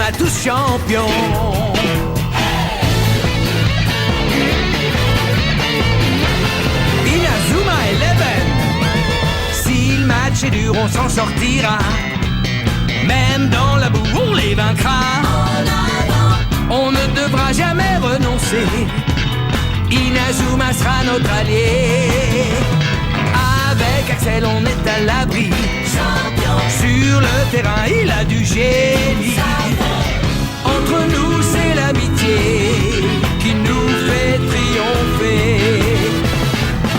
Inazuma tous champions. Inazuma Eleven. Si le match est dur, on s'en sortira. Même dans la boue, on les vaincra. On ne devra jamais renoncer. Inazuma sera notre allié. Avec Axel, on est à l'abri. Sur le terrain, il a du génie. Entre nous, c'est l'amitié qui nous fait triompher.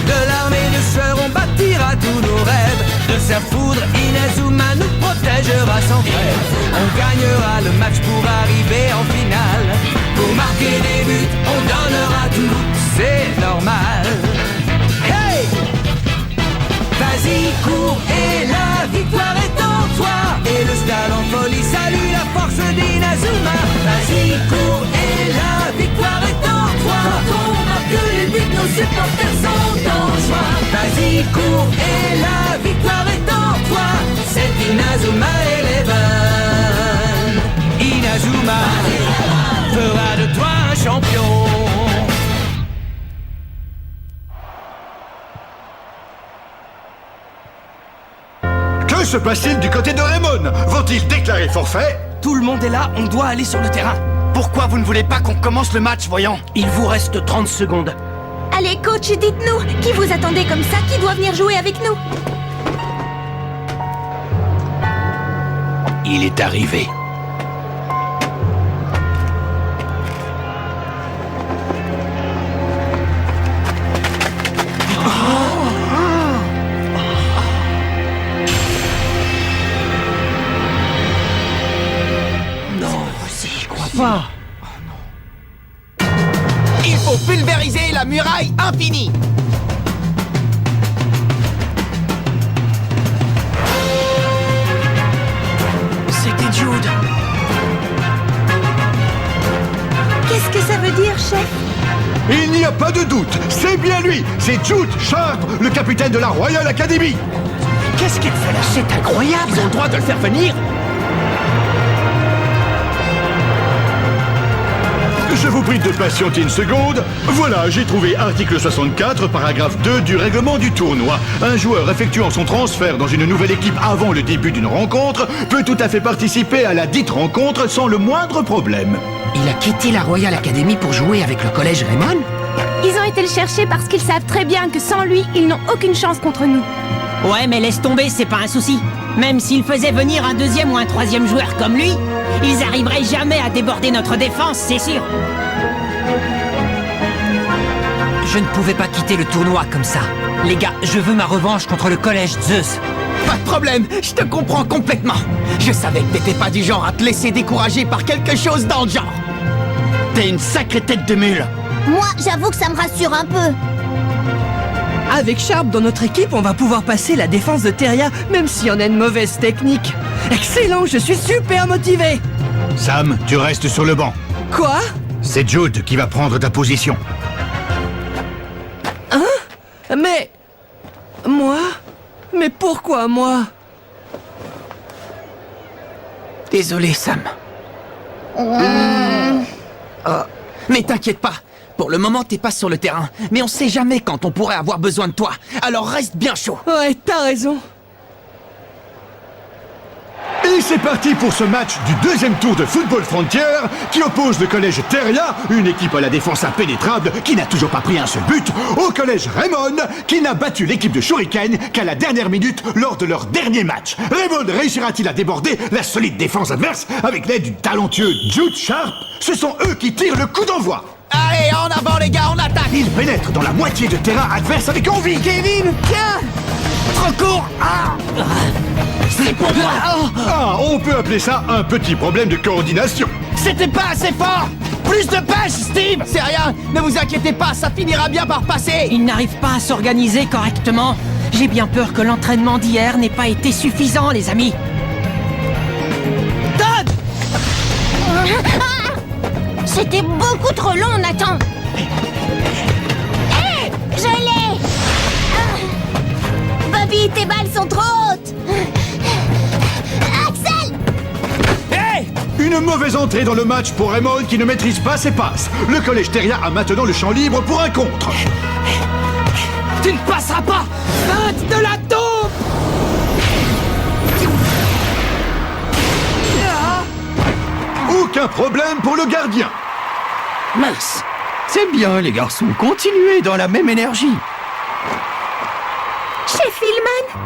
De l'armée de sœurs, on bâtira tous nos rêves. De sa foudre, Inazuma nous protégera sans trêve. On gagnera le match pour arriver en finale. Pour marquer des buts, on donnera tout, c'est normal. Hey! Vas-y, cours et la victoire est en toi. Et le stade en folie salue la force d'Inazuma. Vas-y, cours et la victoire est en toi. Quand on marque les buts, nos supporters sont en joie. Vas-y, cours et la victoire est en toi. C'est Inazuma Eleven. Inazuma fera de toi un champion. Que se passe-t-il du côté de Raymond? Vont-ils déclarer forfait? Tout le monde est là, on doit aller sur le terrain. Pourquoi vous ne voulez pas qu'on commence le match, voyons? Il vous reste 30 secondes. Allez, coach, dites-nous, qui vous attendez comme ça? Qui doit venir jouer avec nous? Il est arrivé. Pas. Il faut pulvériser la muraille infinie. C'était Jude. Qu'est-ce que ça veut dire, chef? Il n'y a pas de doute, c'est bien lui. C'est Jude Sharp, le capitaine de la Royal Academy. Qu'est-ce qu'il fait là? C'est incroyable. Ils ont le droit de le faire venir. Je vous prie de patienter une seconde. Voilà, j'ai trouvé article 64, paragraphe 2 du règlement du tournoi. Un joueur effectuant son transfert dans une nouvelle équipe avant le début d'une rencontre peut tout à fait participer à la dite rencontre sans le moindre problème. Il a quitté la Royal Academy pour jouer avec le collège Raymond? Ils ont été le chercher parce qu'ils savent très bien que sans lui, ils n'ont aucune chance contre nous. Ouais, mais laisse tomber, c'est pas un souci. Même s'ils faisaient venir un deuxième ou un troisième joueur comme lui, ils arriveraient jamais à déborder notre défense, c'est sûr. Je ne pouvais pas quitter le tournoi comme ça. Les gars, je veux ma revanche contre le collège Zeus. Pas de problème, je te comprends complètement. Je savais que t'étais pas du genre à te laisser décourager par quelque chose dans le genre. T'es une sacrée tête de mule. Moi, j'avoue que ça me rassure un peu. Avec Sharp dans notre équipe, on va pouvoir passer la défense de Teria, même si on a une mauvaise technique. Excellent, je suis super motivé. Sam, tu restes sur le banc. Quoi? C'est Jude qui va prendre ta position. Hein? Mais... moi? Mais pourquoi moi? Désolé, Sam. Mais t'inquiète pas. Pour le moment, t'es pas sur le terrain. Mais on sait jamais quand on pourrait avoir besoin de toi. Alors reste bien chaud. Ouais, t'as raison. Et c'est parti pour ce match du deuxième tour de Football Frontier qui oppose le collège Teria, une équipe à la défense impénétrable qui n'a toujours pas pris un seul but, au collège Raymond qui n'a battu l'équipe de Shuriken qu'à la dernière minute lors de leur dernier match. Raymond réussira-t-il à déborder la solide défense adverse avec l'aide du talentueux Jude Sharp? Ce sont eux qui tirent le coup d'envoi. Allez, en avant les gars, on attaque. Ils pénètrent dans la moitié de terrain adverse avec envie. Kevin, tiens. Trop court. C'est pour moi. Ah, on peut appeler ça un petit problème de coordination. C'était pas assez fort. Plus de pêche, Steve. C'est rien, ne vous inquiétez pas, ça finira bien par passer. Ils n'arrivent pas à s'organiser correctement. J'ai bien peur que l'entraînement d'hier n'ait pas été suffisant, les amis. Todd. C'était beaucoup trop long, Nathan. Hé, je l'ai. Bobby, tes balles sont trop hautes. Axel. Hey! Une Une mauvaise entrée dans le match pour Raymond qui ne maîtrise pas ses passes. Le collège Theria a maintenant le champ libre pour un contre. Tu ne passeras pas! Feinte de la taupe! Aucun problème pour le gardien. Mince! C'est bien, les garçons. Continuez dans la même énergie. Chez Philman.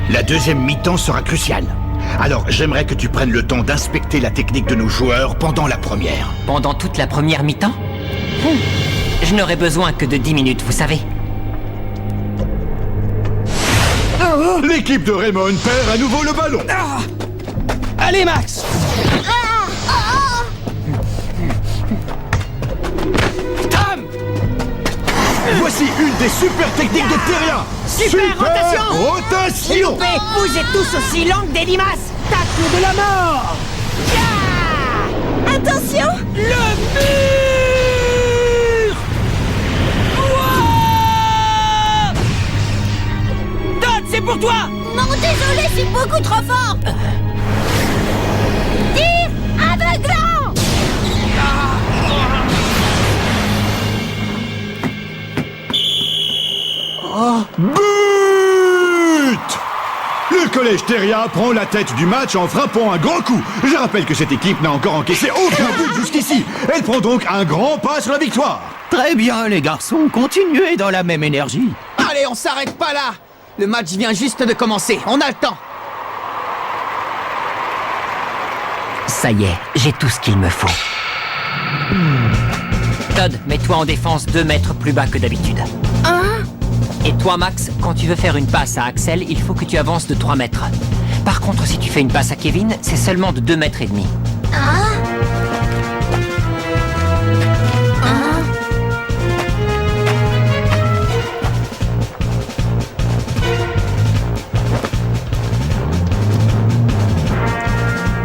La deuxième mi-temps sera cruciale. Alors, j'aimerais que tu prennes le temps d'inspecter la technique de nos joueurs pendant la première. Pendant toute la première mi-temps? Je n'aurai besoin que de 10 minutes, vous savez. L'équipe de Raymond perd à nouveau le ballon. Allez, Max! Tom! Voici une des super techniques de Theria. Super rotation. rotation. Loupé, vous êtes tous aussi lents que des limaces. Tacle de la mort. Attention. Le mur. Wow. Todd, c'est pour toi. Non, désolé, c'est beaucoup trop fort. Tir aveuglant. But! Le collège Theria prend la tête du match en frappant un grand coup. Je rappelle que cette équipe n'a encore encaissé aucun but jusqu'ici. Elle prend donc un grand pas sur la victoire. Très bien, les garçons. Continuez dans la même énergie. Allez, on s'arrête pas là. Le match vient juste de commencer. On a le temps. Ça y est, j'ai tout ce qu'il me faut. Todd, mets-toi en défense 2 mètres plus bas que d'habitude. Et toi, Max, quand tu veux faire une passe à Axel, il faut que tu avances de 3 mètres. Par contre, si tu fais une passe à Kevin, c'est seulement de 2 mètres et demi.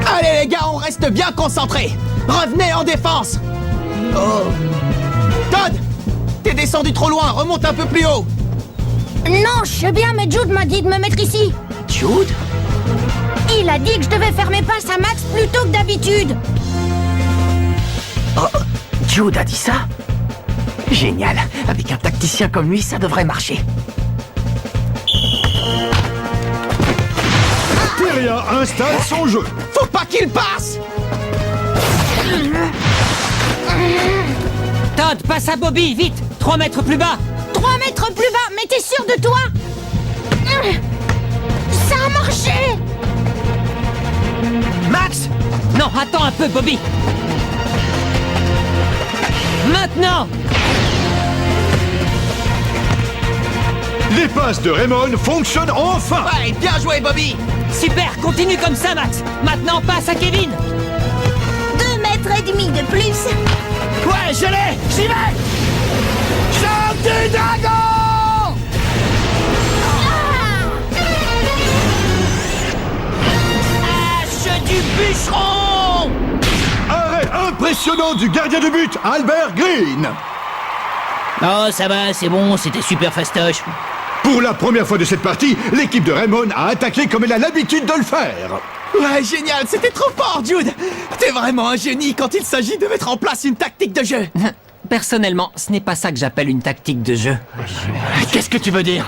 Allez, les gars, on reste bien concentrés. Revenez en défense. Oh. Todd, t'es descendu trop loin. Remonte un peu plus haut. Non, je sais bien, mais Jude m'a dit de me mettre ici. Jude? Il a dit que je devais faire mes passes à Max plus tôt que d'habitude. Oh, Jude a dit ça? Génial. Avec un tacticien comme lui, ça devrait marcher. Theria installe son jeu. Faut pas qu'il passe. Todd, passe à Bobby, vite. 3 mètres plus bas. 3 mètres plus bas, mais t'es sûr de toi? Ça a marché. Max! Non, attends un peu, Bobby. Maintenant! Les passes de Raymond fonctionnent enfin. Ouais, bien joué, Bobby. Super, continue comme ça, Max. Maintenant, passe à Kevin. 2 mètres et demi de plus. Ouais, je l'ai. J'y vais. Chante du dragon. Hache du bûcheron. Arrêt impressionnant du gardien de but, Albert Green. Oh, ça va, c'est bon, c'était super fastoche. Pour la première fois de cette partie, l'équipe de Raymond a attaqué comme elle a l'habitude de le faire. Ouais, génial. C'était trop fort, Jude. T'es vraiment un génie quand il s'agit de mettre en place une tactique de jeu. Personnellement, ce n'est pas ça que j'appelle une tactique de jeu. Qu'est-ce que tu veux dire?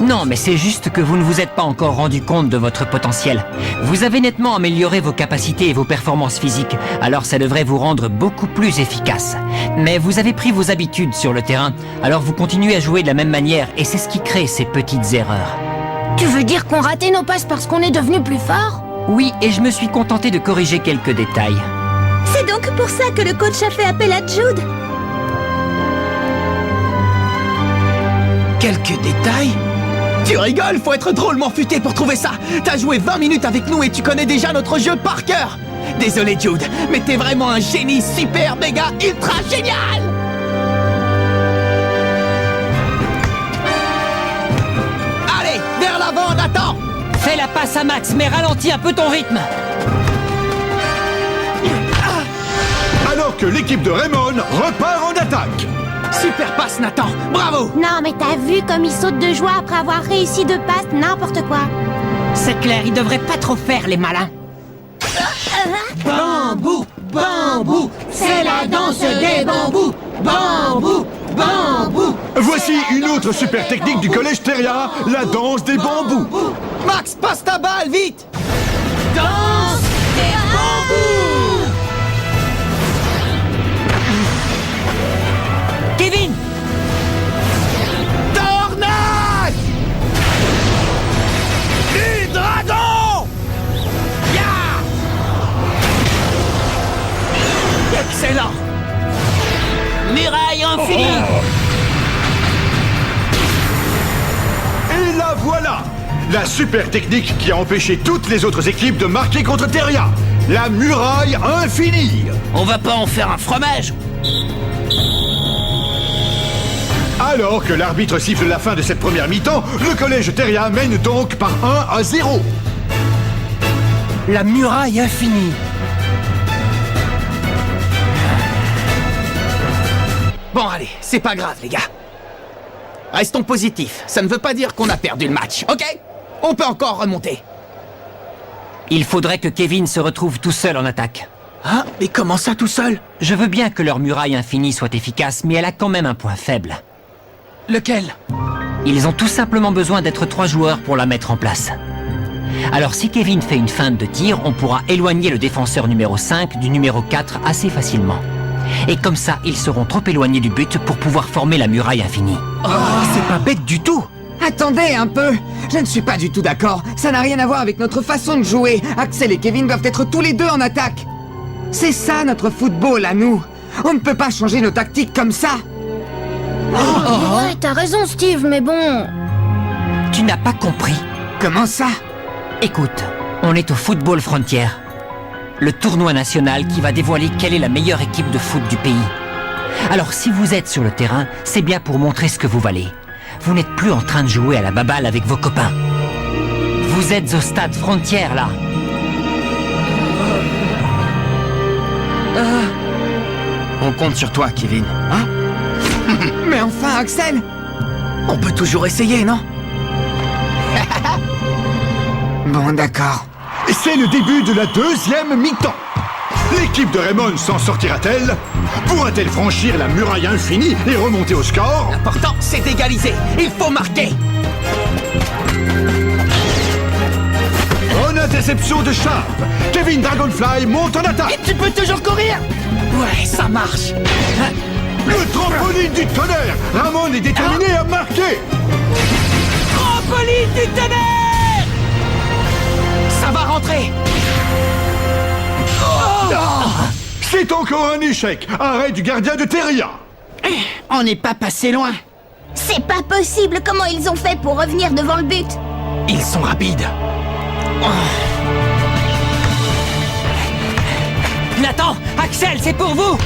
Non, mais c'est juste que vous ne vous êtes pas encore rendu compte de votre potentiel. Vous avez nettement amélioré vos capacités et vos performances physiques, alors ça devrait vous rendre beaucoup plus efficace. Mais vous avez pris vos habitudes sur le terrain, alors vous continuez à jouer de la même manière, et c'est ce qui crée ces petites erreurs. Tu veux dire qu'on ratait nos passes parce qu'on est devenu plus fort? Oui, et je me suis contenté de corriger quelques détails. C'est donc pour ça que le coach a fait appel à Jude. Quelques détails? Tu rigoles, faut être drôlement futé pour trouver ça. T'as joué 20 minutes avec nous et tu connais déjà notre jeu par cœur. Désolé, Jude, mais t'es vraiment un génie super méga ultra génial. Allez, vers l'avant, Nathan. Fais la passe à Max, mais ralentis un peu ton rythme. Alors que l'équipe de Raymond repart en attaque. Super passe, Nathan. Bravo. Non, mais t'as vu comme il saute de joie après avoir réussi 2 passes, n'importe quoi. C'est clair, ils devraient pas trop faire les malins. Bambou, bambou, c'est la danse des bambous. Bambou, bambou. Voici une autre super technique du collège Teria, la danse des bambous. Max, passe ta balle, vite! Danse des bambous. Kevin! Tornade! Du dragon! Excellent! Muraille infinie. Et la voilà! La super technique qui a empêché toutes les autres équipes de marquer contre Teria. La muraille infinie! On va pas en faire un fromage? Alors que l'arbitre siffle la fin de cette première mi-temps, le collège Teria mène donc par 1-0. La muraille infinie. Bon, allez, c'est pas grave, les gars. Restons positifs. Ça ne veut pas dire qu'on a perdu le match, ok? On peut encore remonter. Il faudrait que Kevin se retrouve tout seul en attaque. Hein? Mais comment ça, tout seul? Je veux bien que leur muraille infinie soit efficace, mais elle a quand même un point faible. Lequel? Ils ont tout simplement besoin d'être 3 joueurs pour la mettre en place. Alors si Kevin fait une feinte de tir, on pourra éloigner le défenseur numéro 5 du numéro 4 assez facilement. Et comme ça, ils seront trop éloignés du but pour pouvoir former la muraille infinie. C'est pas bête du tout. Attendez un peu. Je ne suis pas du tout d'accord. Ça n'a rien à voir avec notre façon de jouer. Axel et Kevin doivent être tous les deux en attaque. C'est ça notre football à nous. On ne peut pas changer nos tactiques comme ça. Ouais, t'as raison, Steve, mais bon... Tu n'as pas compris. Comment ça? Écoute, on est au Football Frontier, le tournoi national qui va dévoiler quelle est la meilleure équipe de foot du pays. Alors si vous êtes sur le terrain, c'est bien pour montrer ce que vous valez. Vous n'êtes plus en train de jouer à la baballe avec vos copains. Vous êtes au stade Frontier, là. On compte sur toi, Kevin. Hein? Mais enfin, Axel! On peut toujours essayer, non? Bon, d'accord. C'est le début de la deuxième mi-temps. L'équipe de Raymond s'en sortira-t-elle? Pourra-t-elle franchir la muraille infinie et remonter au score? L'important, c'est d'égaliser. Il faut marquer. Bonne interception de Sharp. Kevin Dragonfly monte en attaque. Tu peux toujours courir? Ouais, ça marche. Le trampoline du tonnerre. Ramon est déterminé à marquer. Trampoline du tonnerre! Ça va rentrer. C'est encore un échec. Arrêt du gardien de Teria. On n'est pas passé loin. C'est pas possible. Comment ils ont fait pour revenir devant le but? Ils sont rapides. Nathan, Axel, c'est pour vous.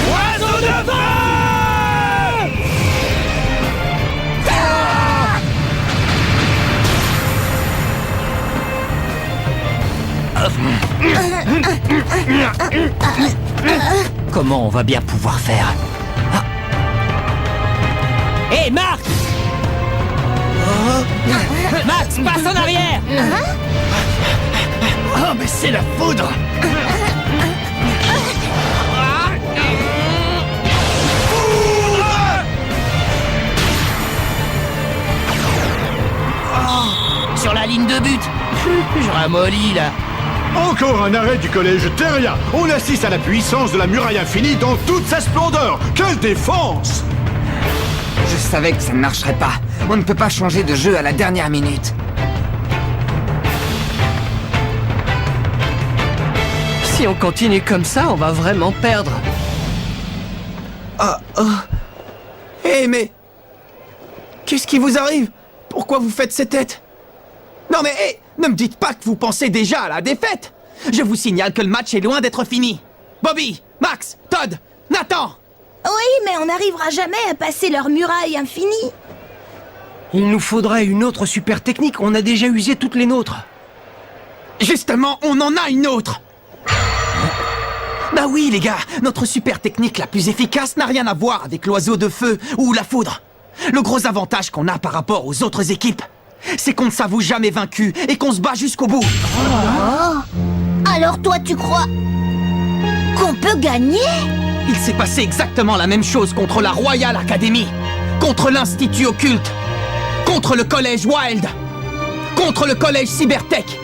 Oiseau de feu! Comment on va bien pouvoir faire? Hé, Marc! Max, passe en arrière! Oh, mais c'est la foudre! Sur la ligne de but! Je ramollis, là! Encore un arrêt du collège Teria. On assiste à la puissance de la muraille infinie dans toute sa splendeur. Quelle défense! Je savais que ça ne marcherait pas. On ne peut pas changer de jeu à la dernière minute. Si on continue comme ça, on va vraiment perdre. Hé, mais... Qu'est-ce qui vous arrive? Pourquoi vous faites ces têtes? Non mais, hé, ne me dites pas que vous pensez déjà à la défaite! Je vous signale que le match est loin d'être fini. Bobby, Max, Todd, Nathan! Oui, mais on n'arrivera jamais à passer leur muraille infinie. Il nous faudrait une autre super technique. On a déjà usé toutes les nôtres. Justement, on en a une autre! Bah oui les gars, notre super technique la plus efficace n'a rien à voir avec l'oiseau de feu ou la foudre. Le gros avantage qu'on a par rapport aux autres équipes, c'est qu'on ne s'avoue jamais vaincu et qu'on se bat jusqu'au bout. Alors toi, tu crois qu'on peut gagner? Il s'est passé exactement la même chose contre la Royal Academy, contre l'Institut Occulte, contre le collège Wild, contre le collège Cybertech,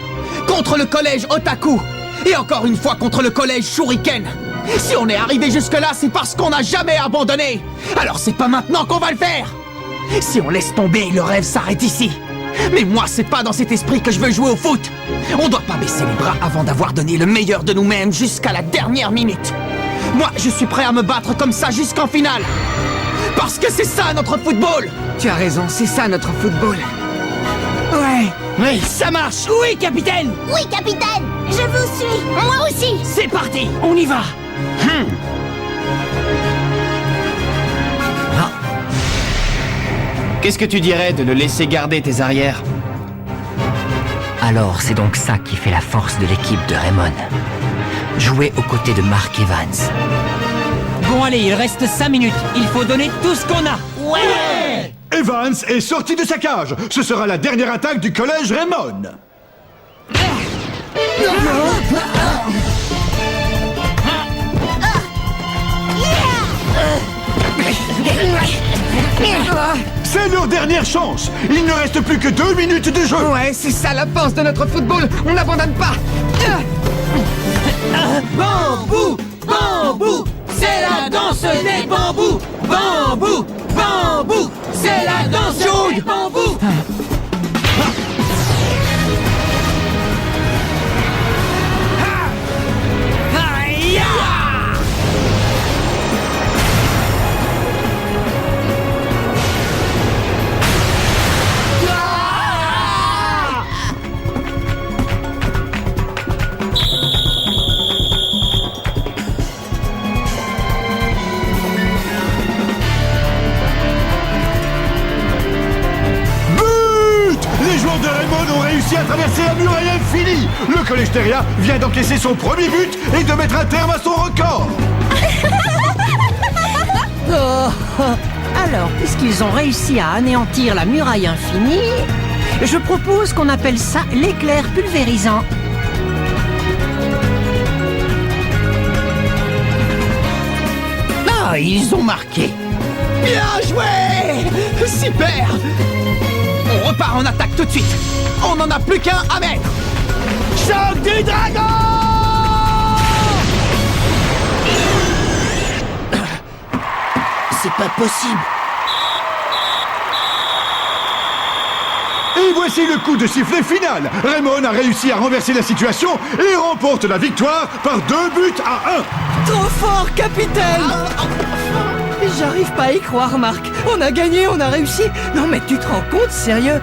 contre le collège Otaku, et encore une fois contre le collège Shuriken. Si on est arrivé jusque-là, c'est parce qu'on n'a jamais abandonné. Alors c'est pas maintenant qu'on va le faire. Si on laisse tomber, le rêve s'arrête ici. Mais moi, c'est pas dans cet esprit que je veux jouer au foot. On doit pas baisser les bras avant d'avoir donné le meilleur de nous-mêmes jusqu'à la dernière minute. Moi, je suis prêt à me battre comme ça jusqu'en finale. Parce que c'est ça notre football. Tu as raison, c'est ça notre football. Ouais. Oui, ça marche. Oui, capitaine. Oui, capitaine, je vous suis. Moi aussi. C'est parti, on y va. Qu'est-ce que tu dirais de le laisser garder tes arrières? Alors, c'est donc ça qui fait la force de l'équipe de Raymond. Jouer aux côtés de Mark Evans. Bon allez, il reste 5 minutes. Il faut donner tout ce qu'on a. Ouais. Evans est sorti de sa cage. Ce sera la dernière attaque du collège Raymond. C'est leur dernière chance. Il ne reste plus que 2 minutes de jeu. Ouais, c'est ça la force de notre football. On n'abandonne pas. Bambou, bambou, c'est la danse des bambous. Bambou, bambou, c'est la danse des bambous. À traverser la muraille infinie. Le collège Teria vient d'encaisser son premier but et de mettre un terme à son record. Alors, puisqu'ils ont réussi à anéantir la muraille infinie, je propose qu'on appelle ça l'éclair pulvérisant. Ah, ils ont marqué. Bien joué. Super. On repart en attaque tout de suite. On n'en a plus qu'un à mettre. Choc du dragon. C'est pas possible. Et voici le coup de sifflet final. Raymond a réussi à renverser la situation et remporte la victoire par 2 buts à 1. Trop fort, capitaine. J'arrive pas à y croire, Marc. On a gagné, on a réussi. Non, mais tu te rends compte, sérieux?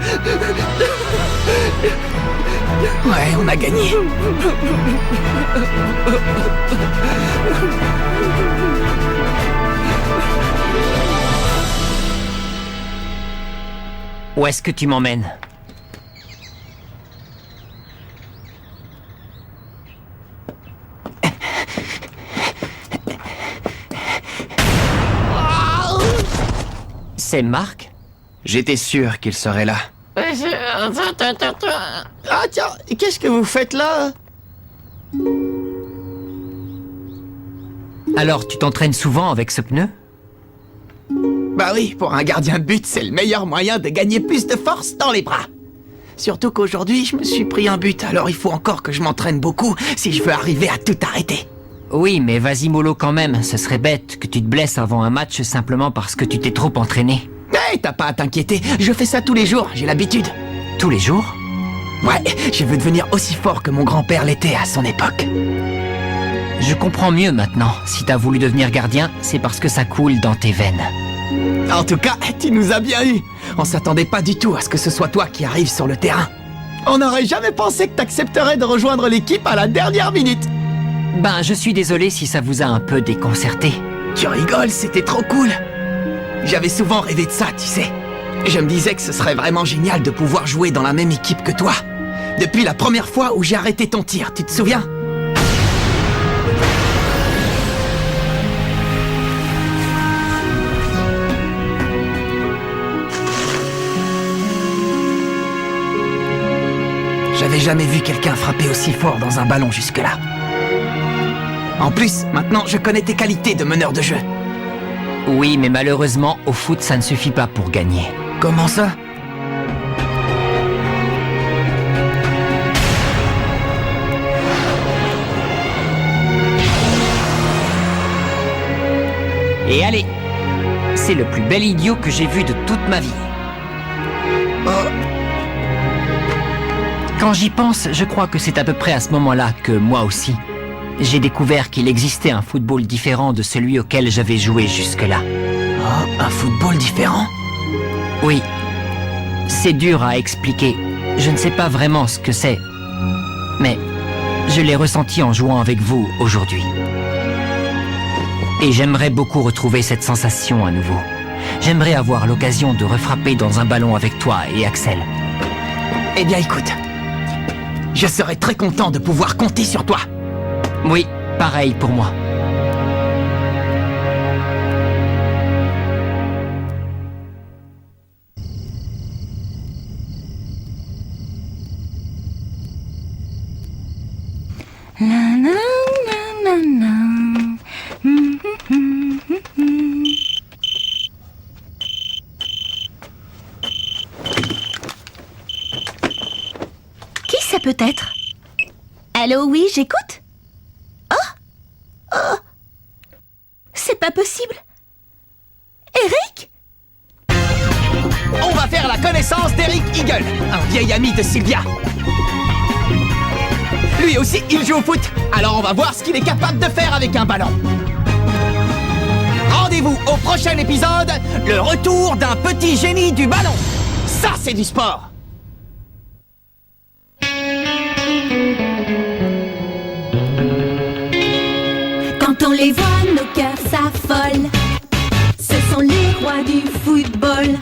Ouais, on a gagné. Où est-ce que tu m'emmènes? C'est Marc? J'étais sûr qu'il serait là. Ah tiens, qu'est-ce que vous faites là? Alors, tu t'entraînes souvent avec ce pneu? Bah oui, pour un gardien de but, c'est le meilleur moyen de gagner plus de force dans les bras. Surtout qu'aujourd'hui, je me suis pris un but, alors il faut encore que je m'entraîne beaucoup si je veux arriver à tout arrêter. Oui, mais vas-y mollo quand même, ce serait bête que tu te blesses avant un match simplement parce que tu t'es trop entraîné. Hey, t'as pas à t'inquiéter, je fais ça tous les jours, j'ai l'habitude. Tous les jours? Ouais, je veux devenir aussi fort que mon grand-père l'était à son époque. Je comprends mieux maintenant. Si t'as voulu devenir gardien, c'est parce que ça coule dans tes veines. En tout cas, tu nous as bien eu. On s'attendait pas du tout à ce que ce soit toi qui arrives sur le terrain. On n'aurait jamais pensé que t'accepterais de rejoindre l'équipe à la dernière minute. Ben, je suis désolé si ça vous a un peu déconcerté. Tu rigoles, c'était trop cool. J'avais souvent rêvé de ça, tu sais. Je me disais que ce serait vraiment génial de pouvoir jouer dans la même équipe que toi. Depuis la première fois où j'ai arrêté ton tir, tu te souviens? J'avais jamais vu quelqu'un frapper aussi fort dans un ballon jusque-là. En plus, maintenant, je connais tes qualités de meneur de jeu. Oui, mais malheureusement, au foot, ça ne suffit pas pour gagner. Comment ça? Et allez, c'est le plus bel idiot que j'ai vu de toute ma vie. Quand j'y pense, je crois que c'est à peu près à ce moment-là que moi aussi, j'ai découvert qu'il existait un football différent de celui auquel j'avais joué jusque-là. Oh, un football différent? Oui, c'est dur à expliquer. Je ne sais pas vraiment ce que c'est, mais je l'ai ressenti en jouant avec vous aujourd'hui. Et j'aimerais beaucoup retrouver cette sensation à nouveau. J'aimerais avoir l'occasion de refrapper dans un ballon avec toi et Axel. Eh bien écoute, je serais très content de pouvoir compter sur toi. Oui, pareil pour moi. Qui ça peut être? Allô, oui, j'écoute? C'est pas possible. Eric? On va faire la connaissance d'Eric Eagle, un vieil ami de Sylvia. Lui aussi, il joue au foot, alors on va voir ce qu'il est capable de faire avec un ballon. Rendez-vous au prochain épisode, le retour d'un petit génie du ballon. Ça, c'est du sport. Quand on les voit, nos cœurs s'affolent. Ce sont les rois du football.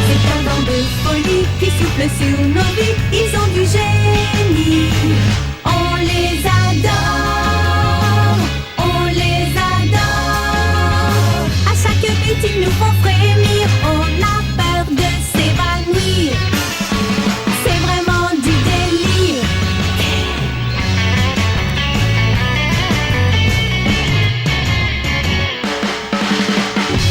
C'est un vent de folie qui souffle sur nos vies. Ils ont du génie. On les adore. On les adore. À chaque but, ils nous font frémir. On a peur de s'évanouir. C'est vraiment du délire.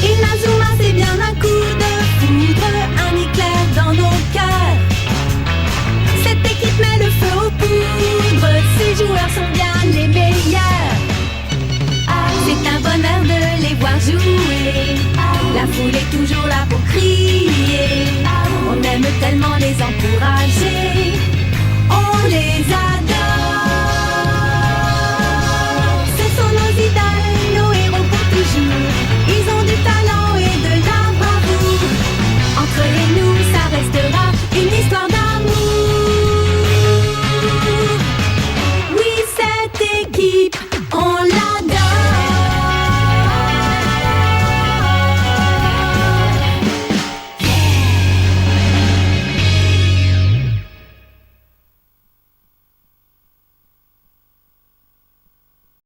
Inazuma, c'est bien un coup de foudre, un éclair dans nos cœurs. Cette équipe met le feu aux poudres, ces joueurs sont bien les meilleurs. C'est un bonheur de les voir jouer, la foule est toujours là pour crier. On aime tellement les encourager.